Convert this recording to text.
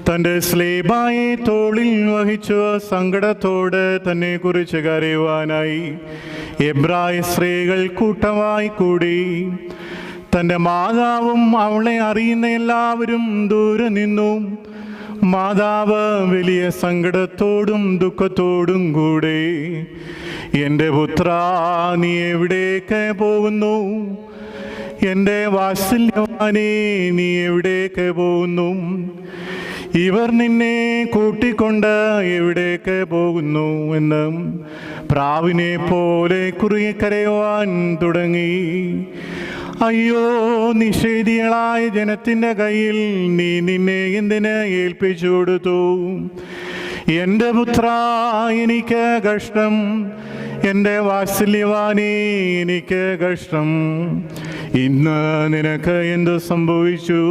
തൻ്റെ സ്ലേബായെ തോളിൽ വഹിച്ചു സങ്കടത്തോട് തന്നെ കുറിച്ച് കരയുവാനായി എബ്രായ സ്ത്രീകൾ കൂട്ടമായി കൂടി. തൻ്റെ മാതാവും അവളെ അറിയുന്ന എല്ലാവരും ദൂരെ നിന്നു. മാതാവ് വലിയ സങ്കടത്തോടും ദുഃഖത്തോടും കൂടെ, എൻ്റെ പുത്ര, നീ എവിടേക്ക് പോകുന്നു? എൻ്റെ വാത്സല്യവാനേ, നീ എവിടേക്ക് പോകുന്നു? ഇവർ നിന്നെ കൂട്ടിക്കൊണ്ട് എവിടേക്ക് പോകുന്നു എന്ന് പ്രാവിനെ പോലെ കുറുകെ കരയുവാൻ തുടങ്ങി. അയ്യോ, നിഷേധികളായ ജനത്തിൻ്റെ കയ്യിൽ നീ നിന്നെ എന്തിന് ഏൽപ്പിച്ചു കൊടുത്തു? എൻ്റെ പുത്ര, എനിക്ക് കഷ്ടം. എൻ്റെ വാത്സല്യവാനേ, എനിക്ക് കഷ്ടം. ഇന്ന് നിനക്ക് എന്ത് സംഭവിച്ചു?